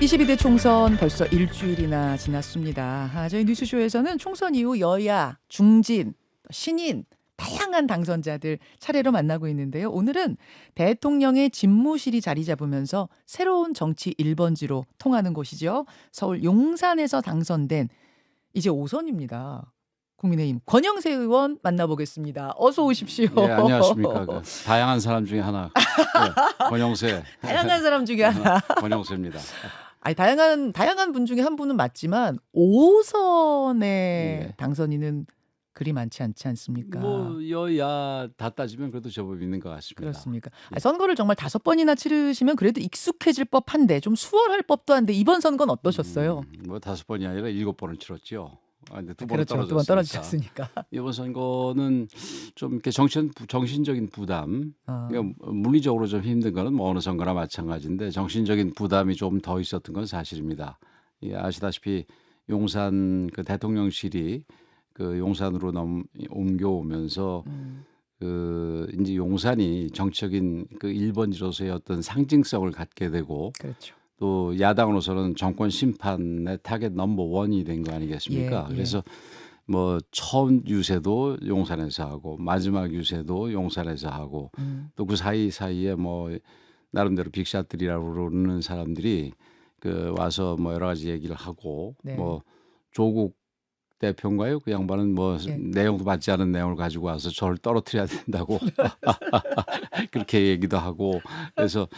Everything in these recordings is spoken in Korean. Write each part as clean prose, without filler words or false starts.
22대 총선 벌써 일주일이나 지났습니다. 저희 뉴스쇼에서는 총선 이후 여야, 중진, 신인 다양한 당선자들 차례로 만나고 있는데요. 오늘은 대통령의 집무실이 자리 잡으면서 새로운 정치 1번지로 통하는 곳이죠. 서울 용산에서 당선된 이제 5선입니다. 국민의힘 권영세 의원 만나보겠습니다. 어서 오십시오. 예, 안녕하십니까. 다양한 사람 중에 하나. 예, 권영세. 다양한 사람 중에 하나. 권영세입니다. 아니 다양한 분 중에 한 분은 맞지만 5선의 예. 당선인은 그리 많지 않지 않습니까? 뭐 여야 다 따지면 그래도 제법 있는 것 같습니다. 그렇습니까? 예. 선거를 정말 5번이나 치르시면 그래도 익숙해질 법한데 좀 수월할 법도 한데 이번 선거는 어떠셨어요? 뭐 5번이 아니라 7번을 치렀죠. 근데 2번 그렇죠. 두 번 떨어지셨으니까. 이번 선거는 좀 이렇게 정신적인 부담, 그러니까 물리적으로 좀 힘든 거는 뭐 어느 선거나 마찬가지인데 정신적인 부담이 좀 더 있었던 건 사실입니다. 예, 아시다시피 용산 그 대통령실이 그 용산으로 옮겨오면서 그 이제 용산이 정치적인 그 1번지로서의 어떤 상징성을 갖게 되고 그렇죠. 또 야당으로서는 정권 심판의 타겟 넘버 원이 된 거 아니겠습니까? 예, 예. 그래서 뭐 처음 유세도 용산에서 하고 마지막 유세도 용산에서 하고 또 그 사이에 뭐 나름대로 빅샷들이라고 그러는 사람들이 그 와서 뭐 여러 가지 얘기를 하고 네. 뭐 조국 대표인가요? 그 양반은 뭐 예. 내용도 맞지 않은 내용을 가지고 와서 저를 떨어뜨려야 된다고 그렇게 얘기도 하고 그래서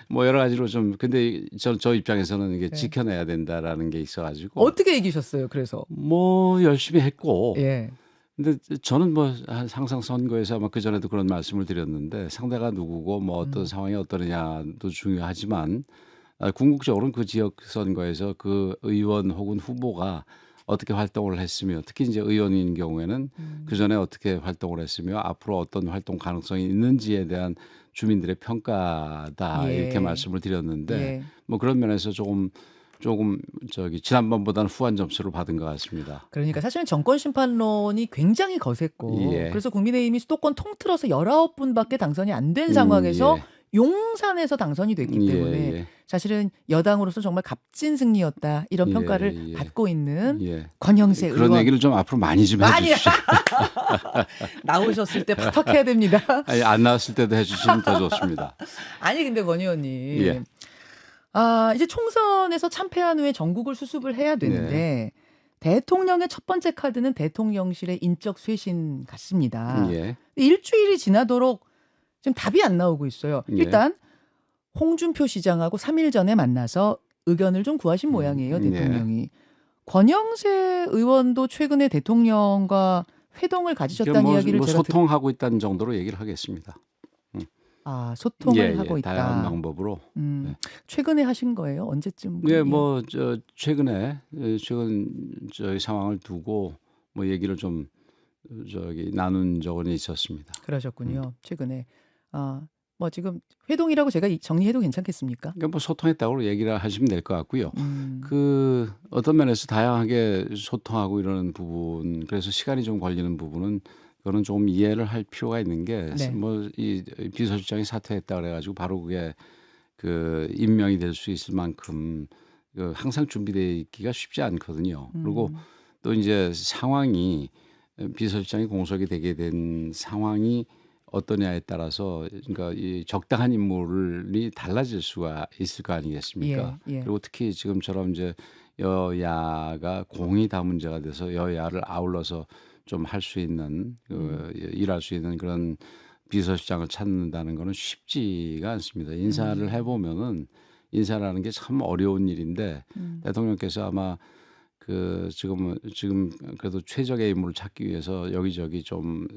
뭐 여러 가지로 좀 근데 저 입장에서는 이게 네. 지켜내야 된다라는 게 있어가지고 어떻게 이기셨어요? 그래서 뭐 열심히 했고 예. 근데 저는 뭐 항상 선거에서 아마 그 전에도 그런 말씀을 드렸는데 상대가 누구고 뭐 어떤 상황이 어떠느냐도 중요하지만 궁극적으로는 그 지역 선거에서 그 의원 혹은 후보가 어떻게 활동을 했으며 특히 이제 의원인 경우에는 그 전에 어떻게 활동을 했으며 앞으로 어떤 활동 가능성이 있는지에 대한 주민들의 평가다 예. 이렇게 말씀을 드렸는데 예. 뭐 그런 면에서 조금 저기 지난번보다는 후한 점수를 받은 것 같습니다. 그러니까 사실은 정권 심판론이 굉장히 거셌고 예. 그래서 국민의힘이 수도권 통틀어서 19분밖에 당선이 안 된 상황에서 예. 용산에서 당선이 됐기 때문에 예. 사실은 여당으로서 정말 값진 승리였다 이런 예, 평가를 예. 받고 있는 예. 권영세 그런 의원 얘기를 좀 앞으로 많이 좀 많이 해주시죠. 나오셨을 때 팍팍해야 됩니다. 아니, 안 나왔을 때도 해주시면 더 좋습니다. 아니 근데 권 의원님 예. 이제 총선에서 참패한 후에 전국을 수습을 해야 되는데 대통령의 첫 번째 카드는 대통령실의 인적 쇄신 같습니다. 예. 일주일이 지나도록 지금 답이 안 나오고 있어요. 예. 일단 홍준표 시장하고 3일 전에 만나서 의견을 좀 구하신 모양이에요. 대통령이. 권영세 의원도 최근에 대통령과 회동을 가지셨다는 이야기를 뭐 제가 소통하고 있다는 정도로 얘기를 하겠습니다. 소통을 하고 있다. 다양한 방법으로. 최근에 하신 거예요? 언제쯤? 예, 뭐 최근 저희 상황을 두고 뭐 얘기를 좀 저기 나눈 적은 있었습니다. 그러셨군요. 최근에. 뭐 지금 회동이라고 제가 정리해도 괜찮겠습니까? 그러니까 뭐 소통했다고 얘기를 하시면 될 것 같고요. 그 어떤 면에서 다양하게 소통하고 이러는 부분, 그래서 시간이 좀 걸리는 부분은 그거는 조금 이해를 할 필요가 있는 게 뭐 이 비서실장이 사퇴했다 그래가지고 바로 그게 그 임명이 될 수 있을 만큼 항상 준비되어 있기가 쉽지 않거든요. 그리고 또 이제 상황이 비서실장이 공석이 되게 된 상황이 어떠냐에 따라서 그러니까 이 적당한 인물이 달라질 수가 있을 거 아니겠습니까? 예. 그리고 특히 지금처럼 이제 여야가 공이 다 문제가 돼서 여야를 아울러서 좀 할 수 있는 일할 수 있는 그런 비서실장을 찾는다는 거는 쉽지가 않습니다. 인사를 해보면은 인사라는 게 참 어려운 일인데 대통령께서 아마 그 지금 그래도 최적의 인물을 찾기 위해서 여기저기 좀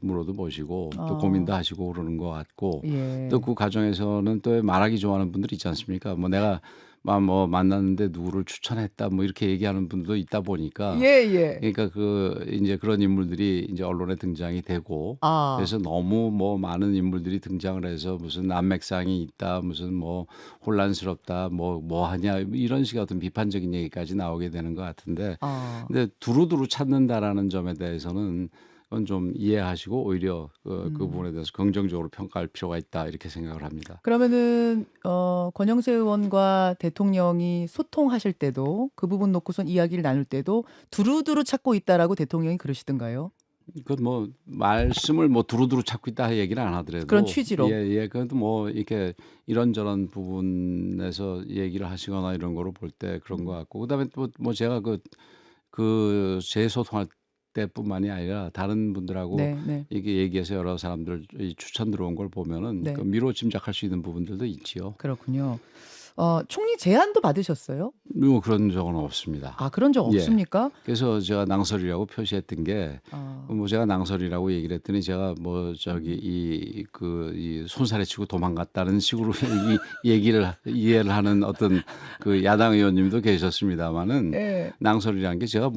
물어도 보시고 또 고민도 하시고 그러는 것 같고 또 그 과정에서는 또 말하기 좋아하는 분들이 있지 않습니까? 뭐 내가 뭐 만났는데 누구를 추천했다 뭐 이렇게 얘기하는 분도 있다 보니까 그러니까 그 이제 그런 인물들이 이제 언론에 등장이 되고 그래서 너무 뭐 많은 인물들이 등장을 해서 무슨 난맥상이 있다 무슨 뭐 혼란스럽다 뭐 하냐 이런 식의 어떤 비판적인 얘기까지 나오게 되는 것 같은데 근데 두루두루 찾는다라는 점에 대해서는 그건 좀 이해하시고 오히려 그 음. 부분에 대해서 긍정적으로 평가할 필요가 있다 이렇게 생각을 합니다. 그러면은 권영세 의원과 대통령이 소통하실 때도 그 부분 놓고선 이야기를 나눌 때도 두루두루 찾고 있다라고 대통령이 그러시던가요? 그 뭐 말씀을 뭐 두루두루 찾고 있다 얘기를 안 그런 하더라도 취지로. 예예 그래도 뭐 이렇게 이런저런 부분에서 얘기를 하시거나 이런 거로 볼 때 그런 것 음. 같고 그다음에 또 뭐 제가 재소통할 때뿐만이 아니라 다른 분들하고 네, 네, 이게 얘기해서 여러 사람들 이 추천 들어온 걸 보면은 그 네. 미루어 짐작할 수 있는 부분들도 있지요. 그렇군요. 총리 제안도 받으셨어요? 뭐 그런 적은 없습니다. 아, 그런 적 예. 없습니까? 그래서 제가 낭설이라고 표시했던 게 아, 뭐 제가 낭설이라고 얘기를 했더니 제가 뭐 저기 음. 이 손살에 치고 도망갔다는 식으로 얘기를 이해를 하는 어떤 그 야당 의원님도 계셨습니다마는 예. 낭설이라는 게 제가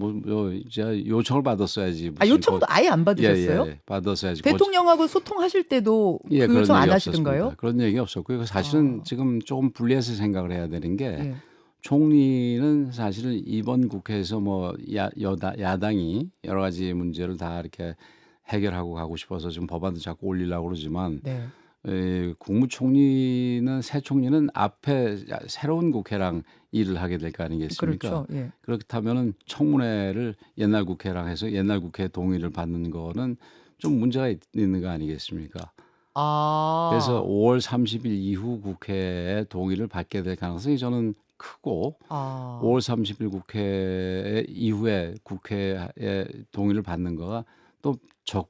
제가 요청을 받았어야지 아, 무슨 요청도 아예 안 받으셨어요? 받았어야지 대통령하고 소통하실 때도 예 그 그런 요청 얘기 안 없었습니다. 하시던가요? 그런 얘기 없었고요. 그 사실은 아, 지금 조금 분리해서 생각을 해야 되는 게 예. 총리는 사실은 이번 국회에서 뭐 야당이 여러 가지 문제를 다 이렇게 해결하고 가고 싶어서 지금 법안도 자꾸 올리려고 그러지만 네. 국무총리는 새 총리는 앞에 새로운 국회랑 일을 하게 될 거 아니겠습니까? 그렇죠. 예. 그렇다면은 청문회를 옛날 국회랑 해서 옛날 국회 동의를 받는 거는 좀 문제가 있는 거 아니겠습니까? 그래서 아. 5월 30일 이후 국회의 동의를 받게 될 가능성이 저는 크고 아. 5월 30일 국회 이후에 국회의 동의를 받는 거가 또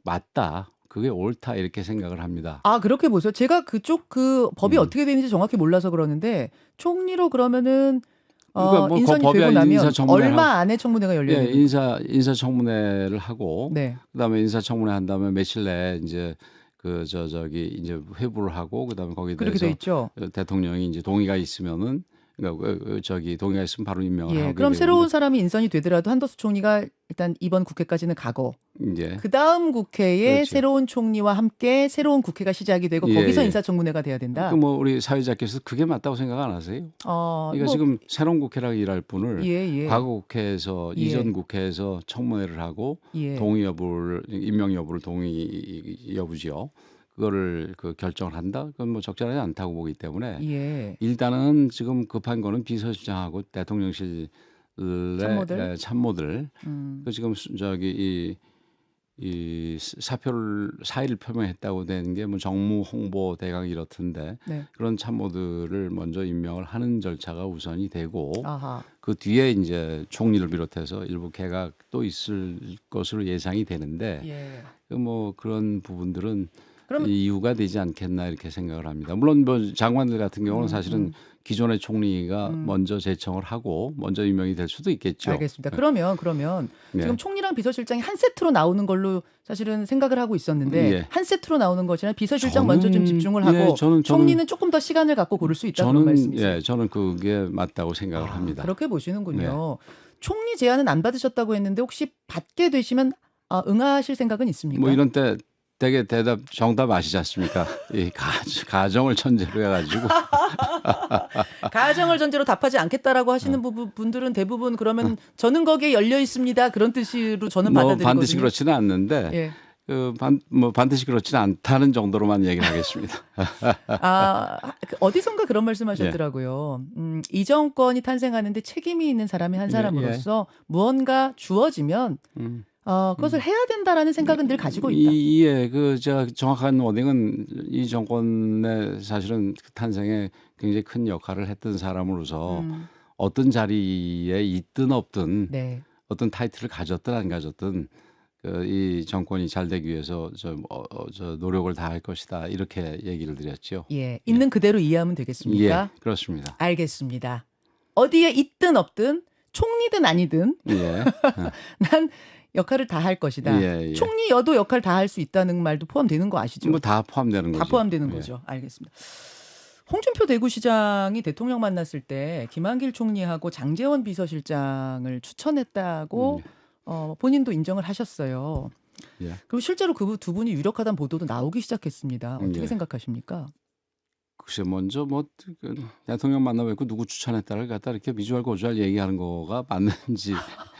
맞다. 그게 옳다 이렇게 생각을 합니다. 아, 그렇게 보세요. 제가 그쪽 그 법이 음. 어떻게 되는지 정확히 몰라서 그러는데 총리로 그러면은 그러니까 뭐 그 인선이 법이 되고 나면 인사청문회를 얼마 안에 청문회가 열려야 예, 됩니까? 인사청문회를 하고 네. 그다음에 인사청문회 한 다음에 며칠 내에 이제 이제 회부를 하고 그다음에 거기에 그렇게 돼 대해서 있죠. 대통령이 이제 동의가 있으면은 그러니까 동의가 있으면 바로 임명을 예. 하게 그럼 새로운 되는데 사람이 인선이 되더라도 한덕수 총리가 일단 이번 국회까지는 가고 이제 그다음 국회에 그렇죠. 새로운 총리와 함께 새로운 국회가 시작이 되고 예, 거기서 예. 인사청문회가 돼야 된다. 뭐 우리 사회자께서 그게 맞다고 생각 안 하세요? 그러니까 뭐 지금 새로운 국회랑 일할 분을 예. 과거 국회에서 예. 이전 국회에서 청문회를 하고 예. 동의 여부를 임명 여부를 동의 여부지요. 그거를 결정을 한다. 그건 뭐 적절하지 않다고 보기 때문에 예. 일단은 지금 급한 거는 비서실장하고 대통령실의 참모들. 참모들 음. 그 지금 이 사의를 표명했다고 된 게 뭐 정무 홍보 대강 이렇던데 네. 그런 참모들을 먼저 임명을 하는 절차가 우선이 되고 아하. 그 뒤에 이제 총리를 비롯해서 일부 개각도 있을 것으로 예상이 되는데 예. 뭐 그런 부분들은 그럼 이유가 되지 않겠나 이렇게 생각을 합니다. 물론 뭐 장관들 같은 경우는 음, 사실은 음. 기존의 총리가 음. 먼저 제청을 하고 먼저 임명이 될 수도 있겠죠. 알겠습니다. 그러면 네. 지금 총리랑 비서실장이 한 세트로 나오는 걸로 사실은 생각을 하고 있었는데 예. 한 세트로 나오는 것이나 비서실장 먼저 좀 집중을 하고 예, 저는 총리는 조금 더 시간을 갖고 고를 수 있다 그런 말씀이세요? 저는 그게 맞다고 생각을 아, 합니다. 그렇게 보시는군요. 총리 제안은 안 받으셨다고 했는데 혹시 받게 되시면 응하실 생각은 있습니까? 뭐 이런 때 되게 정답 아시지 않습니까? 이 가정을 전제로 해가지고 가정을 전제로 답하지 않겠다라고 하시는 분들은 대부분 그러면 저는 거기에 열려 있습니다. 그런 뜻으로 저는 뭐 받아들이거든요. 반드시 그렇지는 않는데 예. 반드시 그렇지는 않다는 정도로만 얘기를 하겠습니다. 어디선가 그런 말씀하셨더라고요. 이 정권이 탄생하는데 책임이 있는 사람이 한 예, 사람으로서 무언가 주어지면 그것을 해야 된다라는 생각은 늘 가지고 있다. 제가 정확한 워딩은 이 정권의 사실은 그 탄생에 굉장히 큰 역할을 했던 사람으로서 어떤 자리에 있든 없든 네. 어떤 타이틀을 가졌든 안 가졌든 이 정권이 잘 되기 위해서 저 노력을 다할 것이다 이렇게 얘기를 드렸죠. 예, 있는 그대로 이해하면 되겠습니까? 예, 그렇습니다. 알겠습니다. 어디에 있든 없든 총리든 아니든 예, 난 역할을 다 할 것이다. 예. 총리여도 역할 다 할 수 있다는 말도 포함되는 거 아시죠? 뭐 다 포함되는 거죠. 다 포함되는 예. 거죠. 알겠습니다. 홍준표 대구시장이 대통령 만났을 때 김한길 총리하고 장제원 비서실장을 추천했다고 본인도 인정을 하셨어요. 예. 그리고 실제로 그 두 분이 유력하다는 보도도 나오기 시작했습니다. 어떻게 예. 생각하십니까? 글쎄 먼저 대통령 만나뵙고 누구 추천했다를 갖다 이렇게 미주알 고주알 얘기하는 거가 맞는지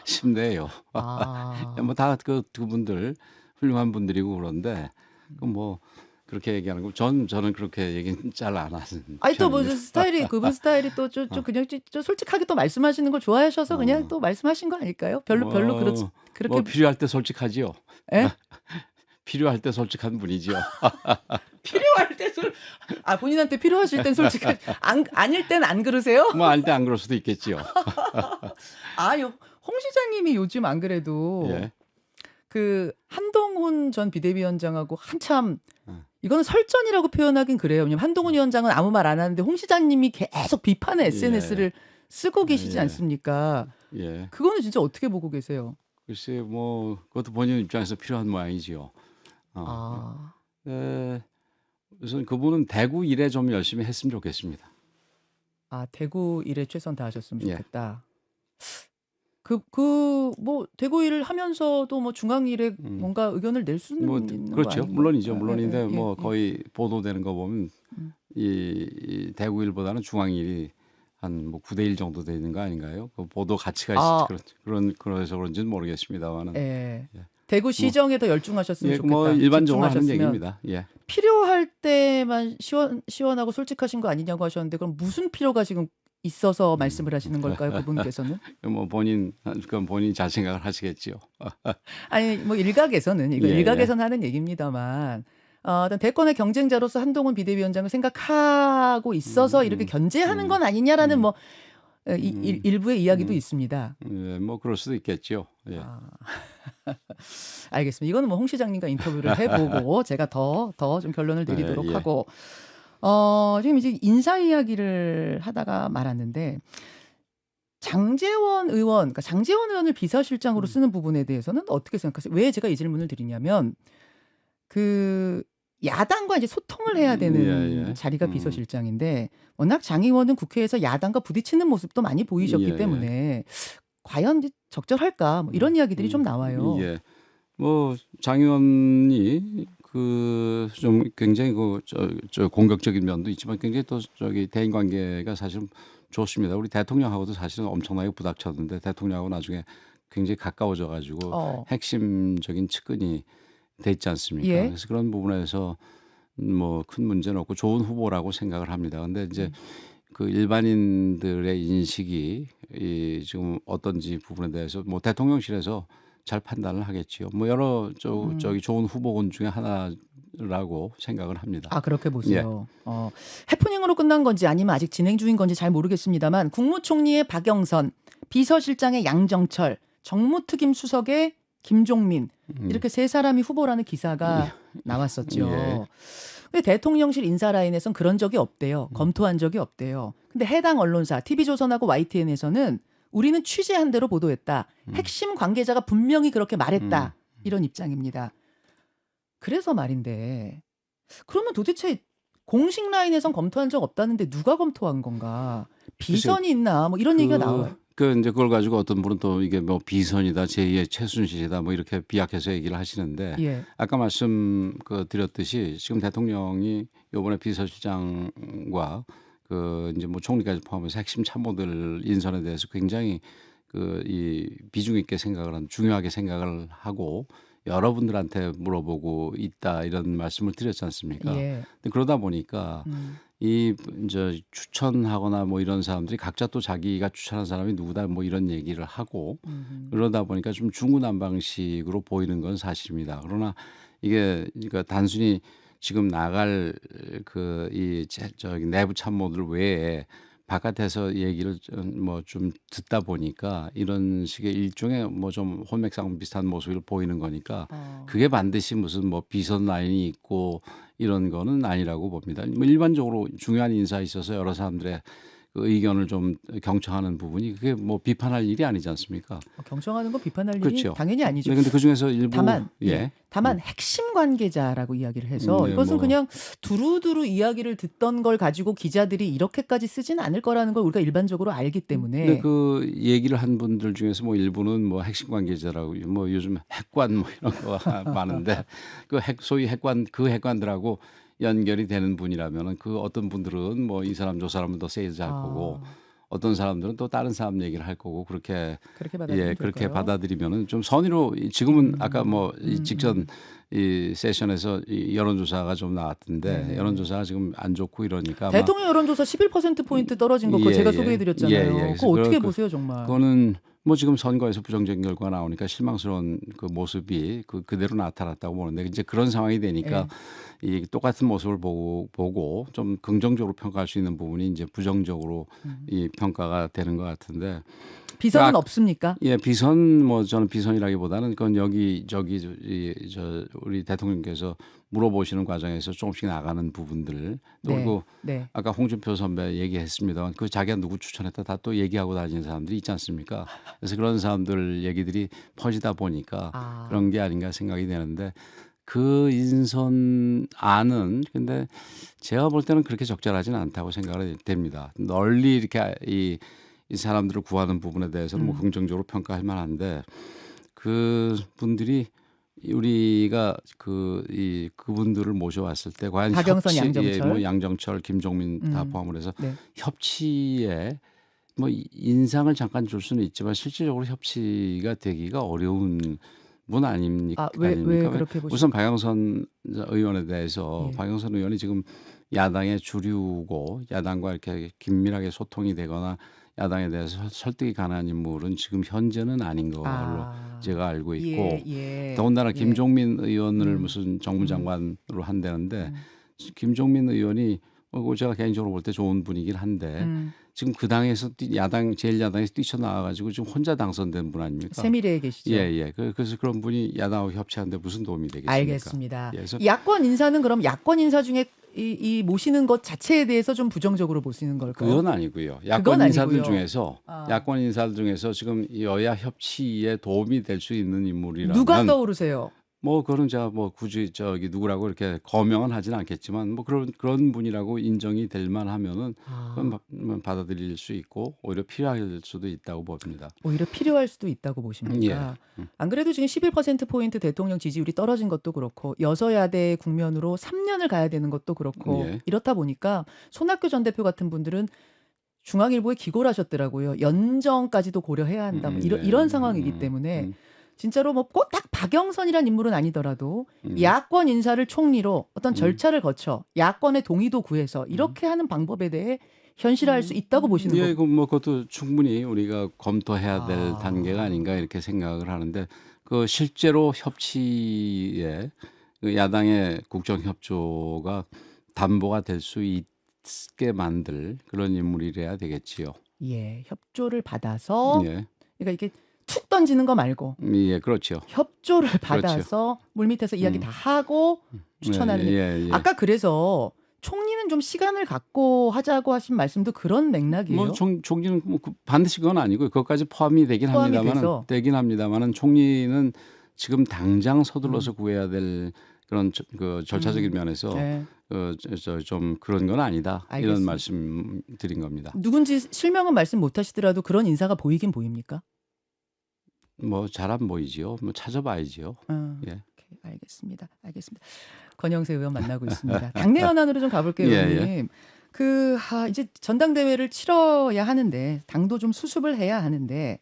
싶네요. 아, 뭐 다 두 분들 훌륭한 분들이고 그런데 그 뭐 그렇게 얘기하는 거 저는 그렇게 얘기는 잘 안 하는 아니 또 뭐 편입니다. 스타일이 그분 스타일이 또 좀 그냥 좀 솔직하게 또 말씀하시는 걸 좋아하셔서 그냥 어. 또 말씀하신 거 아닐까요? 별로 그렇지 뭐 그렇게 필요할 때 솔직하지요. 예? 필요할 때 솔직한 분이지요. 필요할 때 본인한테 필요하실 땐 솔직히 아닐 땐 안 그러세요? 뭐 아닐 때 안 그럴 수도 있겠지요. 홍 시장님이 요즘 안 그래도 예. 그 한동훈 전 비대위원장하고 한참 어. 이거는 설전이라고 표현하긴 그래요. 왜냐면 한동훈 위원장은 아무 말 안 하는데 홍 시장님이 계속 비판의 SNS를 쓰고 계시지 예. 않습니까? 예. 그거는 진짜 어떻게 보고 계세요? 글쎄 뭐 그것도 본인 입장에서 필요한 모양이지요. 아, 우선 그분은 대구 일에 좀 열심히 했으면 좋겠습니다. 대구 일에 최선 다하셨으면 예. 좋겠다. 뭐 대구 일을 하면서도 뭐 중앙 일에 뭔가 의견을 낼 수는 뭐 있는 거 그렇죠. 아닌가요? 물론이죠. 예, 물론인데 예, 뭐 예. 거의 보도되는 거 보면 음. 이 대구 일보다는 중앙 일이 한 뭐 9대 1 정도 되는 거 아닌가요? 그 보도 가치가 아. 그래서 그런지는 모르겠습니다만은. 예. 예. 대구 시정에 더 열중하셨으면 예, 좋겠다. 뭐 일반적으로 하는 집중하셨으면. 얘기입니다. 예. 필요할 때만 시원하고 솔직하신 거 아니냐고 하셨는데 그럼 무슨 필요가 지금 있어서 말씀을 하시는 걸까요, 그분께서는? 뭐 그건 본인이 잘 생각을 하시겠지요. 아니 뭐 일각에서는 이거 예, 일각에서는 하는 얘기입니다만 어떤 대권의 경쟁자로서 한동훈 비대위원장을 생각하고 있어서 이렇게 견제하는 건 아니냐라는 뭐 일부의 이야기도 있습니다. 예, 뭐 그럴 수도 있겠죠. 예. 알겠습니다. 이거는 뭐 홍 시장님과 인터뷰를 해보고 제가 더 좀 결론을 내리도록 예. 하고 지금 이제 인사 이야기를 하다가 말았는데 장제원 의원을 비서실장으로 쓰는 부분에 대해서는 어떻게 생각하세요? 왜 제가 이 질문을 드리냐면 그 야당과 이제 소통을 해야 되는 예. 자리가 비서실장인데 워낙 장 의원은 국회에서 야당과 부딪히는 모습도 많이 보이셨기 예. 때문에 과연 이제 적절할까 뭐 이런 이야기들이 좀 나와요. 예. 뭐 장 의원이 그 좀 굉장히 저 공격적인 면도 있지만 굉장히 또 대인 관계가 사실은 좋습니다. 우리 대통령하고도 사실은 엄청나게 부닥쳤는데 대통령하고 나중에 굉장히 가까워져 가지고 핵심적인 측근이 됐지 않습니까? 예. 그래서 그런 부분에서 뭐 큰 문제는 없고 좋은 후보라고 생각을 합니다. 근데 이제 그 일반인들의 인식이 지금 어떤지 부분에 대해서 뭐 대통령실에서 잘 판단을 하겠지요. 뭐 여러 좋은 후보군 중에 하나라고 생각을 합니다. 그렇게 예. 보세요. 해프닝으로 끝난 건지 아니면 아직 진행 중인 건지 잘 모르겠습니다만 국무총리의 박영선, 비서실장의 양정철, 정무특임 수석의 김종민 이렇게 세 사람이 후보라는 기사가 나왔었죠. 예. 근데 대통령실 인사 라인에선 그런 적이 없대요. 검토한 적이 없대요. 근데 해당 언론사 TV조선하고 YTN에서는 우리는 취재한 대로 보도했다. 핵심 관계자가 분명히 그렇게 말했다. 이런 입장입니다. 그래서 말인데 그러면 도대체 공식 라인에선 검토한 적 없다는데 누가 검토한 건가? 비선이 있나? 뭐 이런 얘기가 나와요. 이제 그걸 가지고 어떤 분은 또 이게 뭐 비선이다, 제2의 최순실이다, 뭐 이렇게 비약해서 얘기를 하시는데 예. 아까 말씀 드렸듯이 지금 대통령이 이번에 비서실장과 이제 뭐 총리까지 포함해서 핵심 참모들 인선에 대해서 굉장히 이 비중 있게 중요하게 생각을 하고 여러분들한테 물어보고 있다 이런 말씀을 드렸지 않습니까? 예. 근데 그러다 보니까 이제 추천하거나 뭐 이런 사람들이 각자 또 자기가 추천한 사람이 누구다 뭐 이런 얘기를 하고 그러다 보니까 좀 중구난방식으로 보이는 건 사실입니다. 그러나 이게 그러니까 단순히 지금 나갈 내부 참모들 외에 바깥에서 얘기를 뭐 좀 듣다 보니까 이런 식의 일종의 뭐 좀 혼맥상 비슷한 모습을 보이는 거니까 그게 반드시 무슨 뭐 비선 라인이 있고 이런 거는 아니라고 봅니다. 뭐 일반적으로 중요한 인사에 있어서 여러 사람들의 그 의견을 좀 경청하는 부분이 그게 뭐 비판할 일이 아니지 않습니까? 경청하는 거 비판할 일이 그렇죠. 당연히 아니죠. 네, 근데 그 중에서 일부 다만 핵심 관계자라고 이야기를 해서 이것은 뭐. 그냥 두루두루 이야기를 듣던 걸 가지고 기자들이 이렇게까지 쓰진 않을 거라는 걸 우리가 일반적으로 알기 때문에. 근데 그 얘기를 한 분들 중에서 뭐 일부는 뭐 핵심 관계자라고 뭐 요즘 핵관 뭐 이런 거 많은데 소위 핵관들하고 연결이 되는 분이라면은 그 어떤 분들은 뭐 이 사람 저 사람은 더 세이즈 할 거고 어떤 사람들은 또 다른 사람 얘기를 할 거고 그렇게 그렇게 받아들이면 그렇게 될까요? 받아들이면은 좀 선의로 지금은 아까 음. 뭐 이 직전 이 세션에서 이 여론조사가 좀 나왔던데 네네. 여론조사가 지금 안 좋고 이러니까 아마 대통령 여론조사 11% 포인트 떨어진 거 그거 제가 소개해 예예. 예예. 드렸잖아요. 그래서 그거 어떻게 보세요, 정말? 그거는 뭐 지금 선거에서 부정적인 결과가 나오니까 실망스러운 그 모습이 그대로 나타났다고 보는데 이제 그런 상황이 되니까 예. 이 똑같은 모습을 보고 좀 긍정적으로 평가할 수 있는 부분이 이제 부정적으로 음. 이 평가가 되는 것 같은데 비선은 아 없습니까? 예 비선 뭐 저는 비선이라기보다는 그건 여기 저기 우리 대통령께서 물어보시는 과정에서 조금씩 나가는 부분들 또 네. 그리고 네. 아까 홍준표 선배 얘기했습니다만 그 자기가 누구 추천했다 다 또 얘기하고 다니는 사람들이 있지 않습니까? 그래서 그런 사람들 얘기들이 퍼지다 보니까 아. 그런 게 아닌가 생각이 되는데 그 인선안은 근데 제가 볼 때는 그렇게 적절하지는 않다고 생각이 됩니다. 널리 이렇게 이 사람들을 구하는 부분에 대해서는 뭐 긍정적으로 평가할 만한데 그분들이 우리가 그분들을 모셔왔을 때 과연 박영선, 뭐 양정철. 양정철, 김종민 다 음. 포함을 해서 네. 협치에 뭐 인상을 잠깐 줄 수는 있지만 실질적으로 협치가 되기가 어려운 분 아닙니까? 왜 그렇게 우선 박영선 의원에 대해서 예. 박영선 의원이 지금 야당의 주류고 야당과 이렇게 긴밀하게 소통이 되거나 야당에 대해서 설득이 가능한 인물은 지금 현재는 아닌 걸로 아. 제가 알고 있고 예. 예. 더군다나 예. 김종민 의원을 무슨 정무장관으로 한다는데 김종민 의원이 제가 개인적으로 볼 때 좋은 분이긴 한데 지금 그 당에서 제일 야당에서 뛰쳐나와가지고 지금 혼자 당선된 분 아닙니까? 세미래에 계시죠. 예. 그래서 그런 분이 야당하고 협치하는데 무슨 도움이 되겠습니까? 알겠습니다. 예, 그래서 야권 인사는 그럼 야권 인사 중에 이 모시는 것 자체에 대해서 좀 부정적으로 보시는 걸까요? 그건 아니고요. 그건 야권 인사들 아니고요. 중에서 야권 인사들 중에서 지금 여야 협치에 도움이 될 수 있는 인물이라면 누가 떠오르세요? 뭐 그런 제가 뭐 굳이 저기 누구라고 이렇게 거명은 하지는 않겠지만 뭐 그런 분이라고 인정이 될 만하면은 그건 받아들일 수 있고 오히려 필요할 수도 있다고 봅니다. 오히려 필요할 수도 있다고 보십니까? 안 그래도 지금 11% 포인트 대통령 지지율이 떨어진 것도 그렇고 여서야대 국면으로 3년을 가야 되는 것도 그렇고 예. 이렇다 보니까 손학규 전 대표 같은 분들은 중앙일보에 기고를 하셨더라고요. 연정까지도 고려해야 한다. 뭐 이런 상황이기 때문에 진짜로 뭐 꼭 딱 박영선이란 인물은 아니더라도 야권 인사를 총리로 어떤 절차를 거쳐 야권의 동의도 구해서 이렇게 하는 방법에 대해 현실화할 수 있다고 보시는 예, 거. 그것도 충분히 우리가 검토해야 될 단계가 아닌가 이렇게 생각을 하는데 그 실제로 협치에 그 야당의 국정 협조가 담보가 될 수 있게 만들 그런 인물이래야 되겠지요. 예, 협조를 받아서 예, 그러니까 이게 툭 던지는 거 말고 예, 그렇죠. 협조를 받아서 물밑에서 이야기 다 하고 추천하는. 예. 아까 그래서 총리는 좀 시간을 갖고 하자고 하신 말씀도 그런 맥락이에요. 뭐 총리는 뭐 반드시 그건 아니고 그것까지 포함이 되긴 합니다만은 총리는 지금 당장 서둘러서 구해야 될 그런 그 절차적인 면에서 네. 좀 그런 건 아니다. 이런 알겠습니다. 말씀 드린 겁니다. 누군지 실명은 말씀 못 하시더라도 그런 인사가 보이긴 보입니까? 뭐 잘 안 보이지요. 뭐 찾아봐야지요. 예. 오케이, 알겠습니다. 권영세 의원 만나고 있습니다. 당내 현안으로 좀 가볼게요, 예, 의원님. 이제 전당대회를 치러야 하는데 당도 좀 수습을 해야 하는데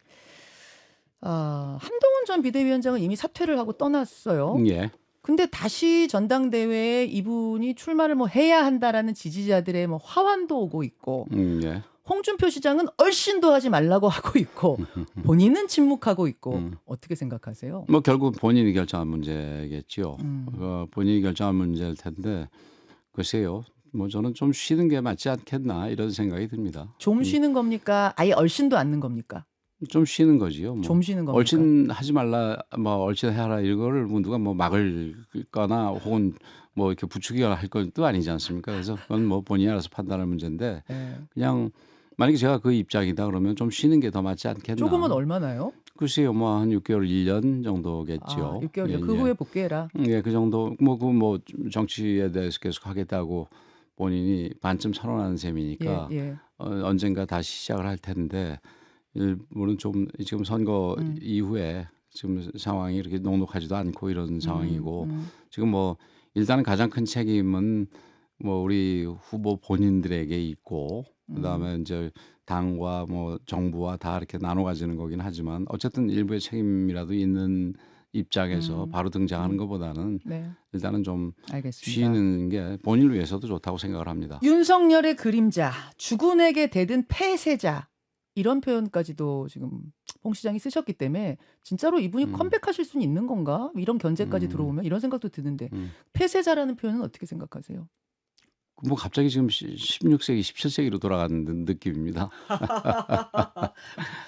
한동훈 전 비대위원장은 이미 사퇴를 하고 떠났어요. 예. 근데 다시 전당대회에 이분이 출마를 뭐 해야 한다라는 지지자들의 뭐 화환도 오고 있고 예. 홍준표 시장은 얼씬도 하지 말라고 하고 있고 본인은 침묵하고 있고 어떻게 생각하세요? 뭐 결국 본인이 결정한 문제겠지요. 본인이 결정한 문제일 텐데 글쎄요. 뭐 저는 좀 쉬는 게 맞지 않겠나 이런 생각이 듭니다. 좀 쉬는 겁니까? 아예 얼씬도 않는 겁니까? 좀 쉬는 거지요. 뭐. 좀 쉬는 겁니까? 얼씬하지 말라, 뭐 얼씬해라 이거를 뭐 누가 뭐 막을 거나 혹은 뭐 이렇게 부추기거나 할 것도 아니지 않습니까? 그래서 그건 뭐 본인이 알아서 판단할 문제인데 네. 그냥 만약에 제가 그 입장이다 그러면 좀 쉬는 게 더 맞지 않겠나. 조금은 얼마나요? 글쎄요, 뭐 한 6개월, 1년 정도겠죠. 6개월이요. 그 후에 복귀해라. 예, 그 정도 뭐 정치에 대해서 계속 하겠다고 본인이 반쯤 선언하는 셈이니까 예. 언젠가 다시 시작을 할 텐데 일부는 좀 지금 선거 이후에 지금 상황이 이렇게 녹록하지도 않고 이런 상황이고 지금 뭐 일단은 가장 큰 책임은 뭐 우리 후보 본인들에게 있고 그다음에 이제 당과 뭐 정부와 다 이렇게 나눠 가지는 거긴 하지만 어쨌든 일부의 책임이라도 있는 입장에서 음. 바로 등장하는 음. 것보다는 네. 일단은 좀 알겠습니다. 쉬는 게 본인을 위해서도 좋다고 생각을 합니다. 윤석열의 그림자, 주군에게 대든 폐쇄자 이런 표현까지도 지금 홍 시장이 쓰셨기 때문에 진짜로 이분이 음. 컴백하실 수는 있는 건가? 이런 견제까지 음. 들어오면 이런 생각도 드는데 음. 폐쇄자라는 표현은 어떻게 생각하세요? 뭐 갑자기 지금 16세기, 17세기로 돌아가는 느낌입니다.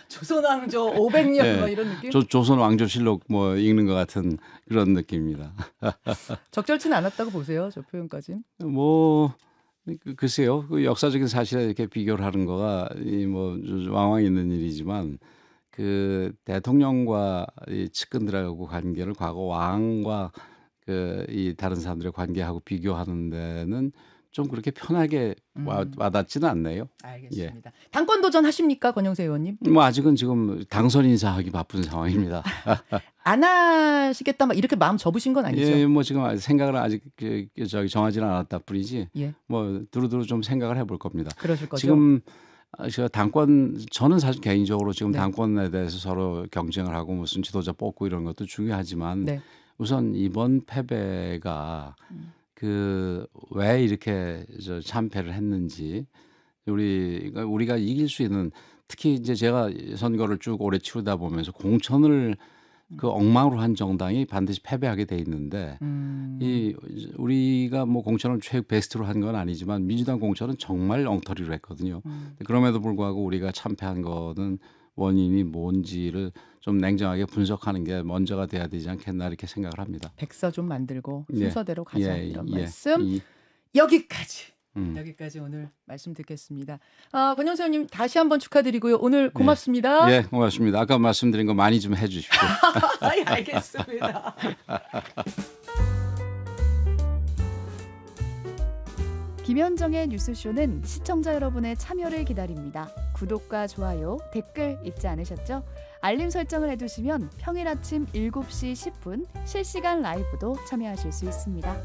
조선왕조 500년 네. 뭐 이런 느낌? 조선 왕조실록 뭐 읽는 것 같은 그런 느낌입니다. 적절치는 않았다고 보세요, 저 표현까지는? 뭐 글쎄요. 그 역사적인 사실에 이렇게 비교를 하는 거가 뭐 왕왕 있는 일이지만 그 대통령과 이 측근들하고 관계를 과거 왕과 그 이 다른 사람들의 관계하고 비교하는 데는 좀 그렇게 편하게 와닿지는 않네요. 예. 알겠습니다. 당권 도전하십니까, 권영세 의원님? 뭐 아직은 지금 당선 인사하기 바쁜 상황입니다. 안 하시겠다 막 이렇게 마음 접으신 건 아니죠? 예, 뭐 지금 생각을 아직 저기 정하지는 않았다 뿐이지. 예, 뭐 두루두루 좀 생각을 해볼 겁니다. 그러실 거죠? 지금 제가 당권 저는 사실 개인적으로 지금 네. 당권에 대해서 서로 경쟁을 하고 무슨 지도자 뽑고 이런 것도 중요하지만 네. 우선 이번 패배가 그 왜 이렇게 참패를 했는지 우리가 이길 수 있는 특히 이제 제가 선거를 쭉 오래 치르다 보면서 공천을 그 엉망으로 한 정당이 반드시 패배하게 돼 있는데 이 우리가 뭐 공천을 베스트로 한 건 아니지만 민주당 공천은 정말 엉터리로 했거든요. 그럼에도 불구하고 우리가 참패한 거는 원인이 뭔지를 좀 냉정하게 분석하는 게 먼저가 돼야 되지 않겠나 이렇게 생각을 합니다. 백서 좀 만들고 예. 순서대로 가자 예, 이런 예. 말씀 여기까지. 음. 여기까지 오늘 말씀 듣겠습니다. 권영세 의원님 다시 한번 축하드리고요. 오늘 고맙습니다. 예, 고맙습니다. 아까 말씀드린 거 많이 좀 해주십시오. 아이, 알겠습니다. 김현정의 뉴스쇼는 시청자 여러분의 참여를 기다립니다. 구독과 좋아요, 댓글 잊지 않으셨죠? 알림 설정을 해두시면 평일 아침 7시 10분 실시간 라이브도 참여하실 수 있습니다.